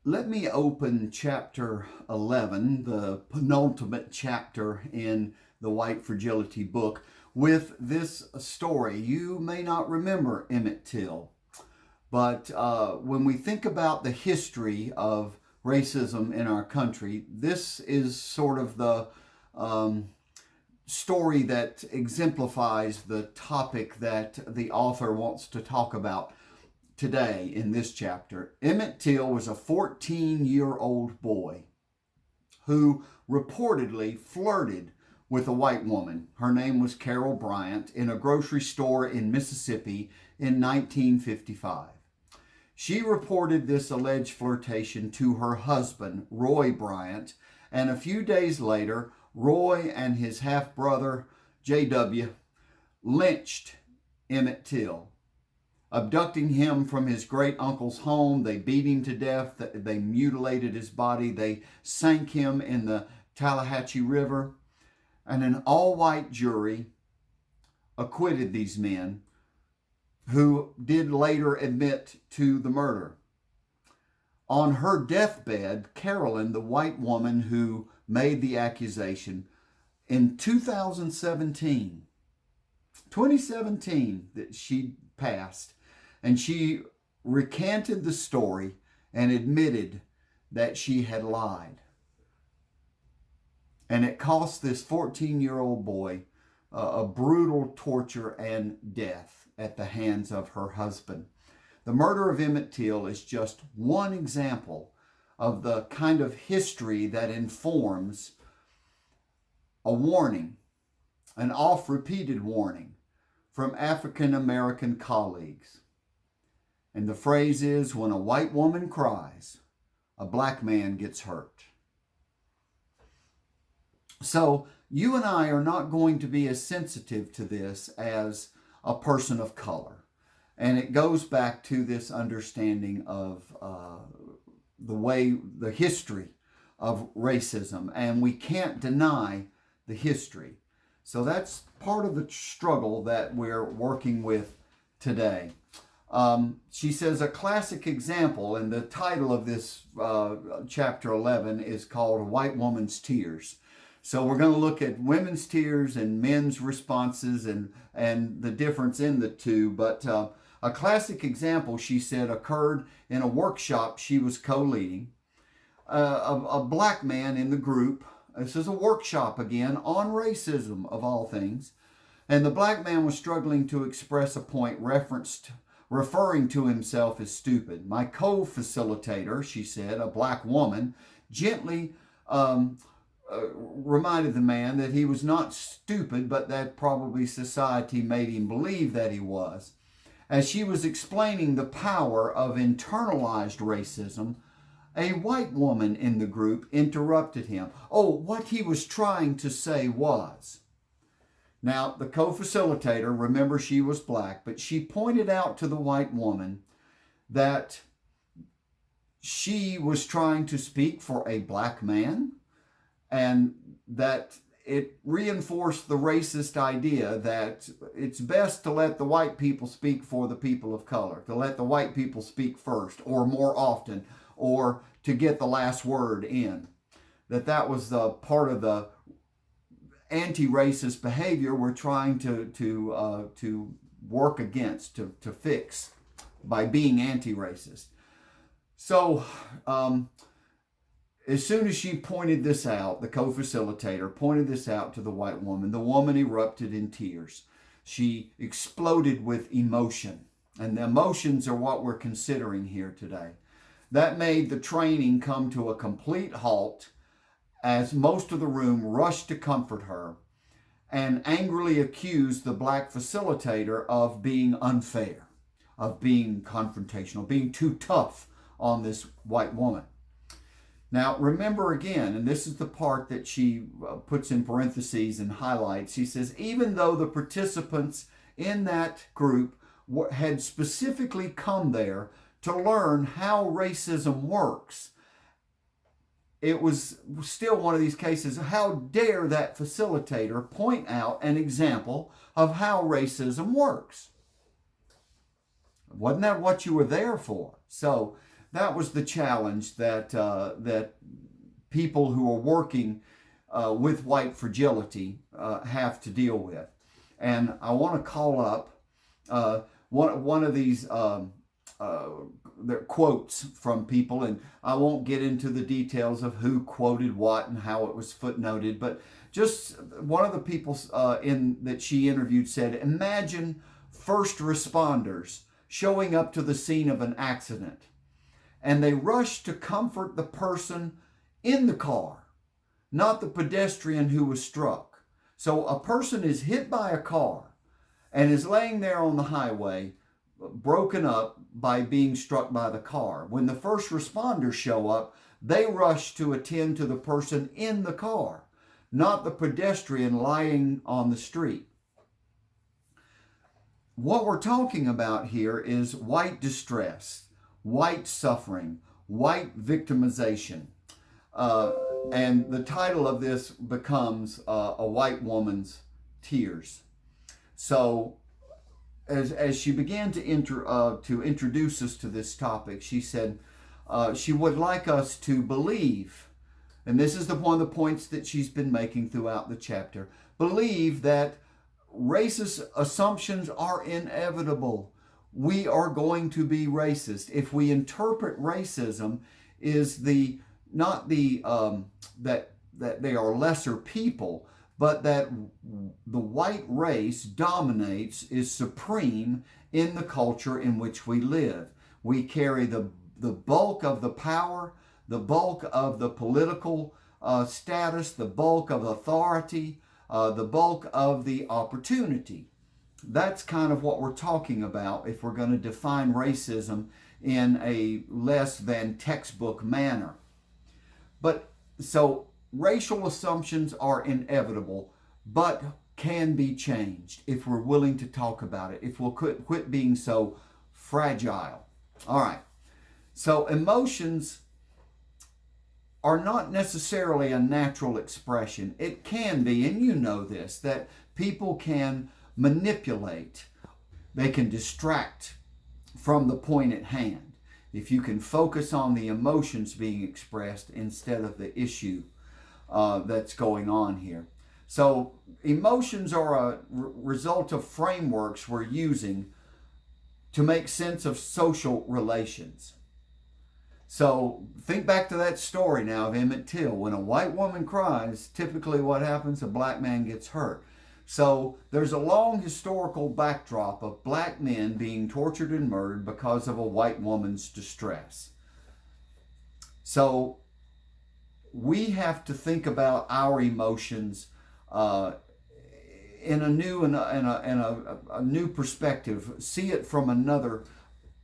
Let me open chapter 11, the penultimate chapter in the White Fragility book, with this story. You may not remember Emmett Till, but when we think about the history of racism in our country, this is sort of the story that exemplifies the topic that the author wants to talk about today in this chapter. Emmett Till was a 14-year-old boy who reportedly flirted with a white woman. Her name was Carol Bryant, in a grocery store in Mississippi in 1955. She reported this alleged flirtation to her husband, Roy Bryant, and a few days later, Roy and his half-brother, J.W., lynched Emmett Till. Abducting him from his great-uncle's home, they beat him to death, they mutilated his body, they sank him in the Tallahatchie River, and an all-white jury acquitted these men, who did later admit to the murder. On her deathbed, Carolyn, the white woman who made the accusation, in 2017, that she passed, and she recanted the story and admitted that she had lied. And it cost this 14-year-old boy a brutal torture and death at the hands of her husband. The murder of Emmett Till is just one example of the kind of history that informs a warning, an oft-repeated warning from African American colleagues. And the phrase is, when a white woman cries, a black man gets hurt. So you and I are not going to be as sensitive to this as a person of color. And it goes back to this understanding of the history of racism. And we can't deny the history. So that's part of the struggle that we're working with today. She says a classic example, and the title of this chapter 11 is called White Woman's Tears. So we're going to look at women's tears and men's responses and the difference in the two. But a classic example, she said, occurred in a workshop she was co-leading. A black man in the group, this is a workshop again on racism of all things, and the black man was struggling to express a point referring to himself as stupid. My co-facilitator, she said, a black woman, gently reminded the man that he was not stupid, but that probably society made him believe that he was. As she was explaining the power of internalized racism, a white woman in the group interrupted him. Oh, what he was trying to say was... Now, the co-facilitator, remember she was black, but she pointed out to the white woman that she was trying to speak for a black man, and that it reinforced the racist idea that it's best to let the white people speak for the people of color, to let the white people speak first or more often, or to get the last word in. That was the part of the anti-racist behavior we're trying to work against, to fix by being anti-racist. So as soon as she pointed this out, the co-facilitator pointed this out to the white woman, the woman erupted in tears. She exploded with emotion, and the emotions are what we're considering here today. That made the training come to a complete halt, as most of the room rushed to comfort her and angrily accused the black facilitator of being unfair, of being confrontational, being too tough on this white woman. Now, remember again, and this is the part that she puts in parentheses and highlights, she says, even though the participants in that group had specifically come there to learn how racism works, it was still one of these cases, how dare that facilitator point out an example of how racism works? Wasn't that what you were there for? So that was the challenge that that people who are working with white fragility have to deal with. And I want to call up one of these quotes from people, and I won't get into the details of who quoted what and how it was footnoted, but just one of the people that she interviewed said, "Imagine first responders showing up to the scene of an accident, and they rush to comfort the person in the car, not the pedestrian who was struck. So a person is hit by a car and is laying there on the highway, broken up by being struck by the car. When the first responders show up, they rush to attend to the person in the car, not the pedestrian lying on the street." What we're talking about here is white distress, white suffering, white victimization. And the title of this becomes A White Woman's Tears. So as she began to introduce us to this topic, she said she would like us to believe, and this is one of the points that she's been making throughout the chapter, believe that racist assumptions are inevitable. We are going to be racist. If we interpret racism is not that they are lesser people, but that the white race dominates, is supreme in the culture in which we live. We carry the bulk of the power, the bulk of the political status, the bulk of authority, the bulk of the opportunity. That's kind of what we're talking about if we're going to define racism in a less than textbook manner. But so racial assumptions are inevitable, but can be changed if we're willing to talk about it, if we'll quit being so fragile. All right. So emotions are not necessarily a natural expression. It can be, and you know this, that people can manipulate. They can distract from the point at hand. If you can focus on the emotions being expressed instead of the issue that's going on here. So emotions are a result of frameworks we're using to make sense of social relations. So think back to that story now of Emmett Till. When a white woman cries, typically what happens? A black man gets hurt. So there's a long historical backdrop of black men being tortured and murdered because of a white woman's distress. So we have to think about our emotions in a new perspective. See it from another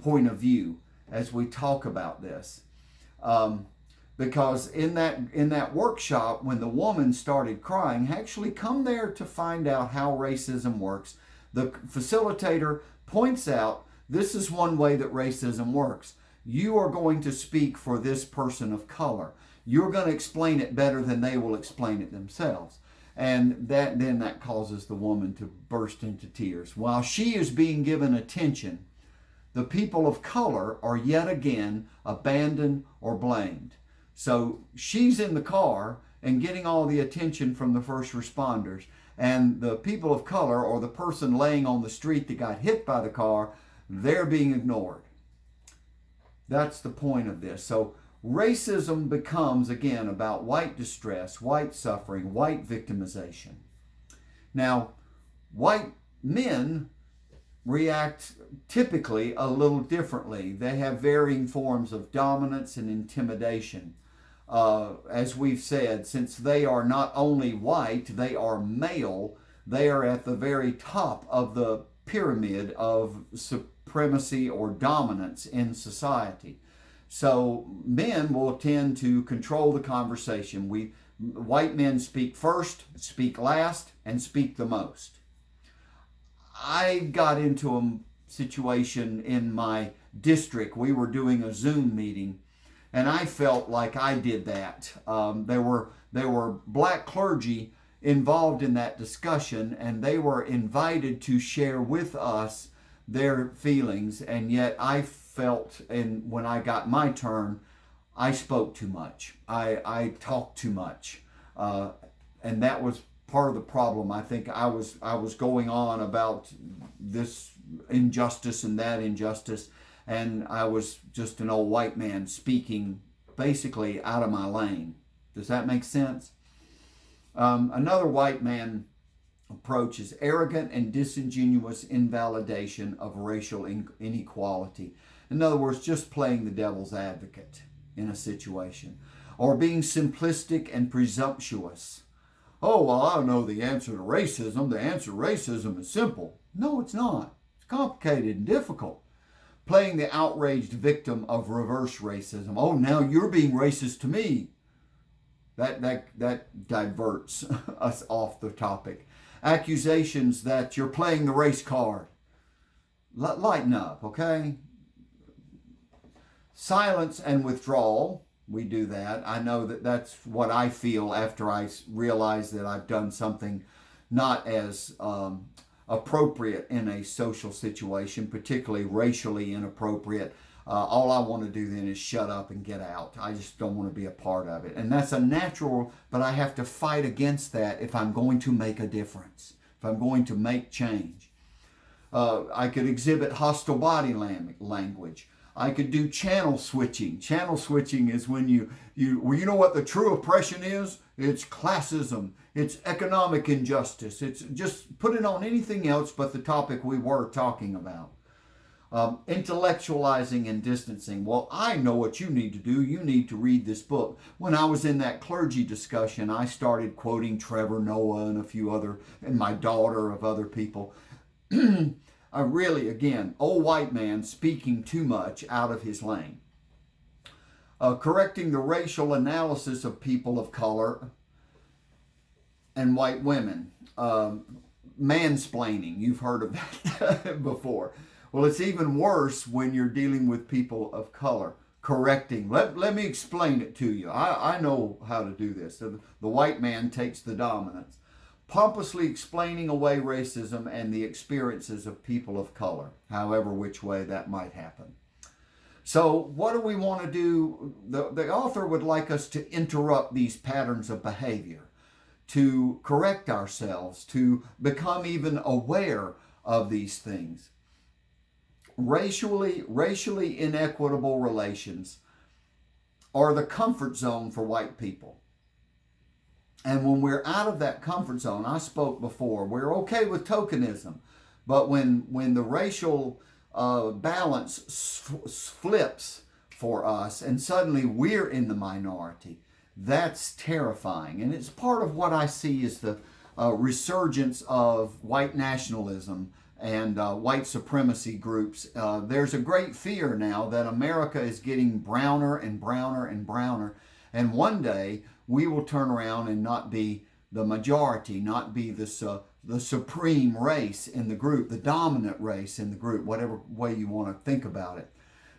point of view as we talk about this. Because in that workshop, when the woman started crying, actually come there to find out how racism works. The facilitator points out, this is one way that racism works. You are going to speak for this person of color. You're going to explain it better than they will explain it themselves. And that causes the woman to burst into tears. While she is being given attention, the people of color are yet again abandoned or blamed. So she's in the car and getting all the attention from the first responders, and the people of color, or the person laying on the street that got hit by the car, they're being ignored. That's the point of this. So racism becomes, again, about white distress, white suffering, white victimization. Now, white men react typically a little differently. They have varying forms of dominance and intimidation. As we've said, since they are not only white, they are male, they are at the very top of the pyramid of supremacy or dominance in society. So men will tend to control the conversation. White men speak first, speak last, and speak the most. I got into a situation in my district. We were doing a Zoom meeting, and I felt like I did that. There were black clergy involved in that discussion, and they were invited to share with us their feelings, and yet I felt, and when I got my turn, I spoke too much. I talked too much, and that was part of the problem. I think I was going on about this injustice and that injustice, and I was just an old white man speaking basically out of my lane. Does that make sense? Another white man approach is arrogant and disingenuous invalidation of racial inequality. In other words, just playing the devil's advocate in a situation, or being simplistic and presumptuous. Oh, well, I don't know the answer to racism. The answer to racism is simple. No, it's not. It's complicated and difficult. Playing the outraged victim of reverse racism. Oh, now you're being racist to me. That diverts us off the topic. Accusations that you're playing the race card. Lighten up, okay? Silence and withdrawal. We do that. I know that that's what I feel after I realize that I've done something not as appropriate in a social situation, particularly racially inappropriate. All I want to do then is shut up and get out. I just don't want to be a part of it. And that's a natural, but I have to fight against that if I'm going to make a difference, if I'm going to make change. I could exhibit hostile body language. I could do channel switching. Channel switching is when you know what the true oppression is? It's classism. It's economic injustice. It's just put it on anything else but the topic we were talking about. Intellectualizing and distancing. Well, I know what you need to do. You need to read this book. When I was in that clergy discussion, I started quoting Trevor Noah and a few other, and my daughter of other people. I really, again, old white man speaking too much out of his lane. Correcting the racial analysis of people of color and white women. Mansplaining, you've heard of that before. Well, it's even worse when you're dealing with people of color. Correcting. Let me explain it to you. I know how to do this. So the white man takes the dominance. Pompously explaining away racism and the experiences of people of color, however which way that might happen. So what do we want to do? The author would like us to interrupt these patterns of behavior, to correct ourselves, to become even aware of these things. Racially inequitable relations are the comfort zone for white people. And when we're out of that comfort zone, I spoke before, we're okay with tokenism. But when the racial balance flips for us and suddenly we're in the minority, that's terrifying. And it's part of what I see as the resurgence of white nationalism and white supremacy groups. There's a great fear now that America is getting browner and browner and browner. And one day we will turn around and not be the majority, not be the supreme race in the group, the dominant race in the group, whatever way you want to think about it.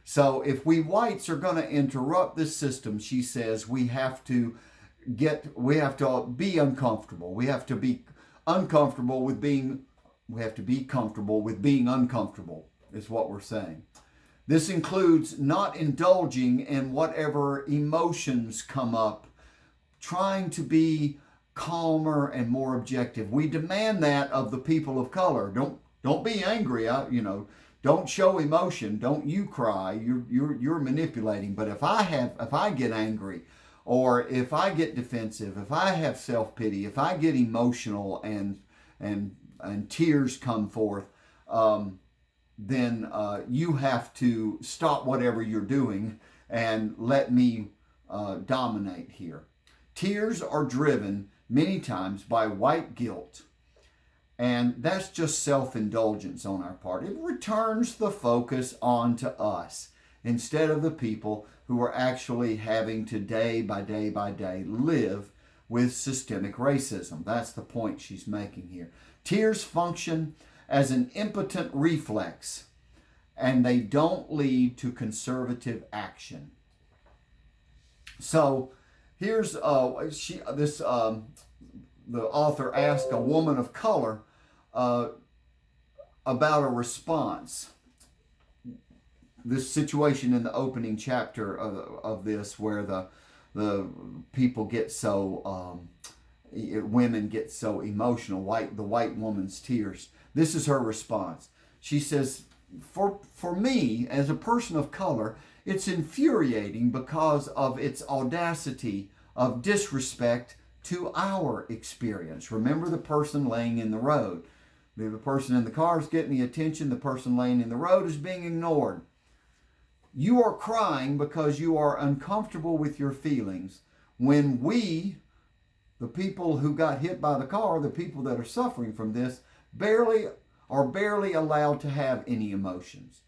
So if we whites are going to interrupt this system, she says, we have to be uncomfortable. We have to be uncomfortable with being uncomfortable, is what we're saying. This includes not indulging in whatever emotions come up, trying to be calmer and more objective. We demand that of the people of color. Don't be angry. Don't show emotion. Don't you cry. You're manipulating. But if I get angry, or if I get defensive, if I have self-pity, if I get emotional and tears come forth, then you have to stop whatever you're doing and let me dominate here. Tears are driven many times by white guilt, and that's just self-indulgence on our part. It returns the focus onto us instead of the people who are actually having to day by day by day live with systemic racism. That's the point she's making here. Tears function as an impotent reflex, and they don't lead to conservative action. So here's the author asked a woman of color about a response this situation in the opening chapter of this, where the people get so women get so emotional, the white woman's tears. This is her response. She says, for me, as a person of color, it's infuriating because of its audacity of disrespect to our experience. Remember the person laying in the road. The person in the car is getting the attention. The person laying in the road is being ignored. You are crying because you are uncomfortable with your feelings, when we, the people who got hit by the car, the people that are suffering from this, are barely allowed to have any emotions.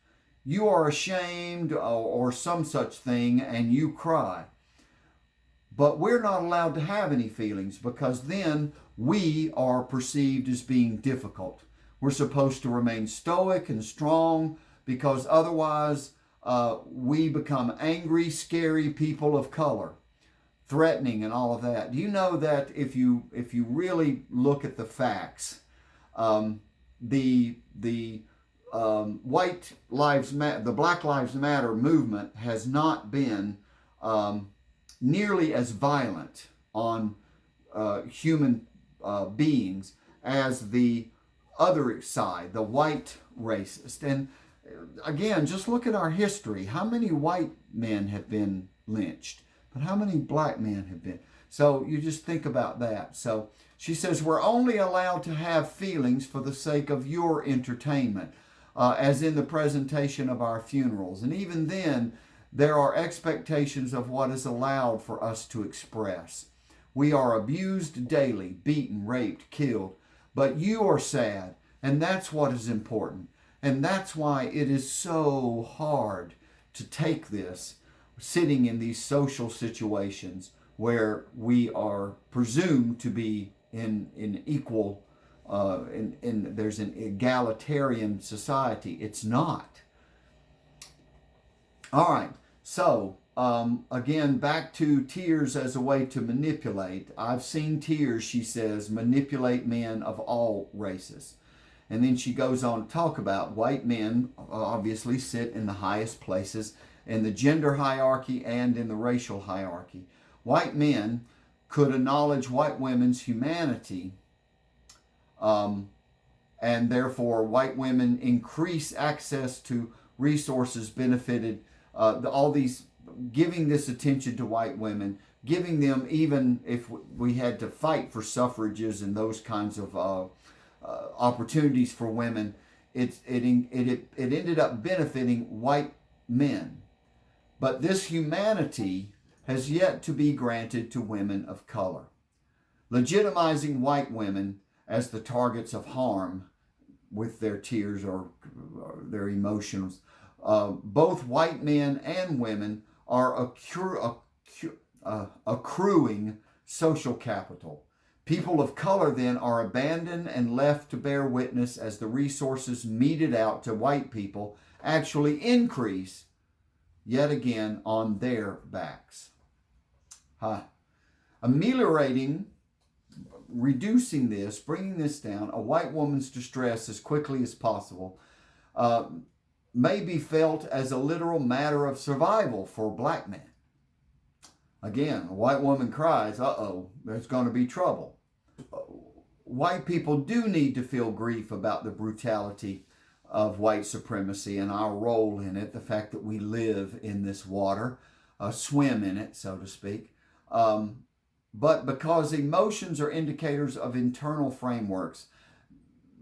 You are ashamed or some such thing, and you cry. But we're not allowed to have any feelings, because then we are perceived as being difficult. We're supposed to remain stoic and strong, because otherwise we become angry, scary people of color, threatening and all of that. Do you know that if you really look at the facts, the the Black Lives Matter movement has not been nearly as violent on human beings as the other side, the white racist. And again, just look at our history. How many white men have been lynched? But how many black men have been? So you just think about that. So she says, we're only allowed to have feelings for the sake of your entertainment, as in the presentation of our funerals. And even then, there are expectations of what is allowed for us to express. We are abused daily, beaten, raped, killed. But you are sad, and that's what is important. And that's why it is so hard to take this, sitting in these social situations where we are presumed to be in equal, there's an egalitarian society. It's not. All right, so again, back to tears as a way to manipulate. I've seen tears, she says, manipulate men of all races. And then she goes on to talk about white men obviously sit in the highest places in the gender hierarchy and in the racial hierarchy. White men could acknowledge white women's humanity, and therefore white women increase access to resources benefited, all these, giving this attention to white women, giving them, even if we had to fight for suffrages and those kinds of opportunities for women, it ended up benefiting white men. But this humanity has yet to be granted to women of color, legitimizing white women as the targets of harm with their tears or their emotions. Both white men and women are accruing social capital. People of color then are abandoned and left to bear witness as the resources meted out to white people actually increase yet again on their backs. Ameliorating, reducing this, bringing this down, a white woman's distress as quickly as possible, may be felt as a literal matter of survival for black men. Again, a white woman cries, uh-oh, there's going to be trouble. White people do need to feel grief about the brutality of white supremacy and our role in it, the fact that we live in this water, swim in it, so to speak. But because emotions are indicators of internal frameworks,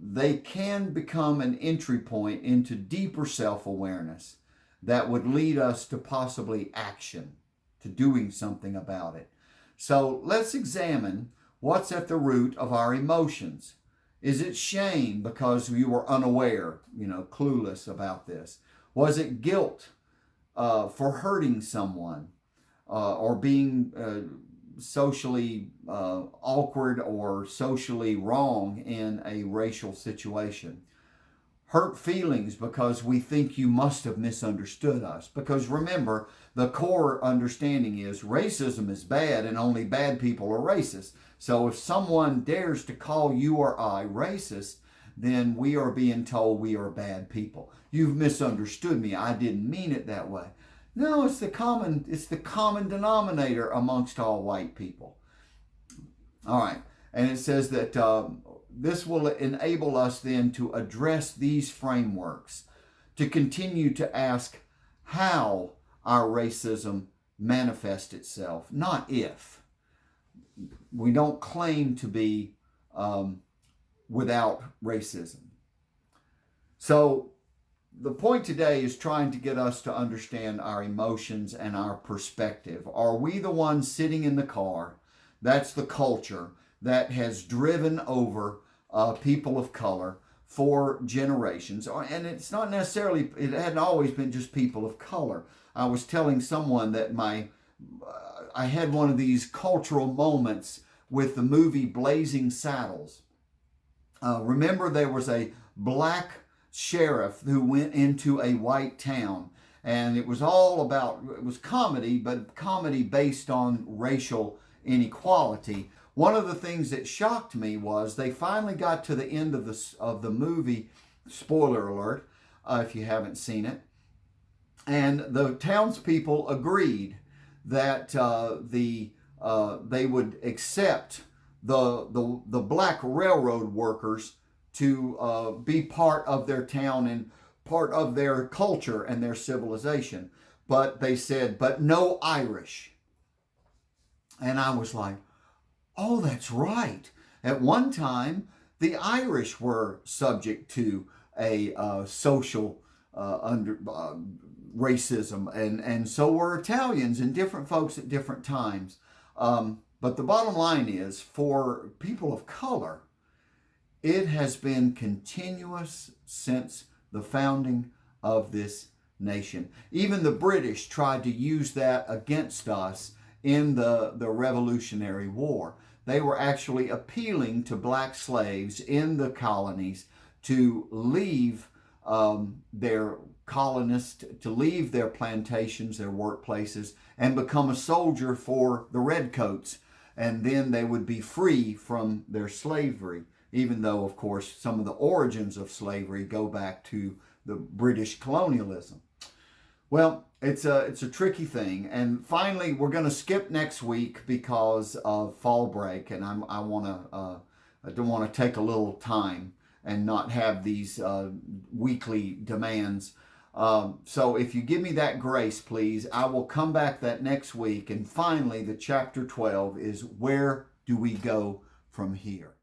they can become an entry point into deeper self-awareness that would lead us to possibly action, to doing something about it. So let's examine what's at the root of our emotions. Is it shame because you were unaware, clueless about this? Was it guilt for hurting someone or being socially awkward or socially wrong in a racial situation? Hurt feelings because we think you must have misunderstood us. Because remember, the core understanding is racism is bad and only bad people are racist. So if someone dares to call you or I racist, then we are being told we are bad people. You've misunderstood me. I didn't mean it that way. No, it's the common denominator amongst all white people. All right. And it says that this will enable us then to address these frameworks, to continue to ask how our racism manifests itself, not if. We don't claim to be without racism. So the point today is trying to get us to understand our emotions and our perspective. Are we the ones sitting in the car? That's the culture that has driven over people of color for generations. And it's not necessarily, it hadn't always been just people of color. I was telling someone that I had one of these cultural moments with the movie Blazing Saddles. Remember, there was a black sheriff who went into a white town, and it was all about, it was comedy, but comedy based on racial inequality. One of the things that shocked me was they finally got to the end of the movie, spoiler alert, if you haven't seen it, and the townspeople agreed that they would accept the black railroad workers to be part of their town and part of their culture and their civilization. But they said, but no Irish. And I was like, oh, that's right. At one time, the Irish were subject to a social racism, and so were Italians and different folks at different times. But the bottom line is, for people of color, it has been continuous since the founding of this nation. Even the British tried to use that against us in the Revolutionary War. They were actually appealing to black slaves in the colonies to leave their colonists, to leave their plantations, their workplaces, and become a soldier for the redcoats. And then they would be free from their slavery, even though, of course, some of the origins of slavery go back to the British colonialism. Well, it's a tricky thing. And finally, we're going to skip next week because of fall break, and I don't want to take a little time and not have these weekly demands. So if you give me that grace, please, I will come back that next week. And finally, the chapter 12 is, where do we go from here?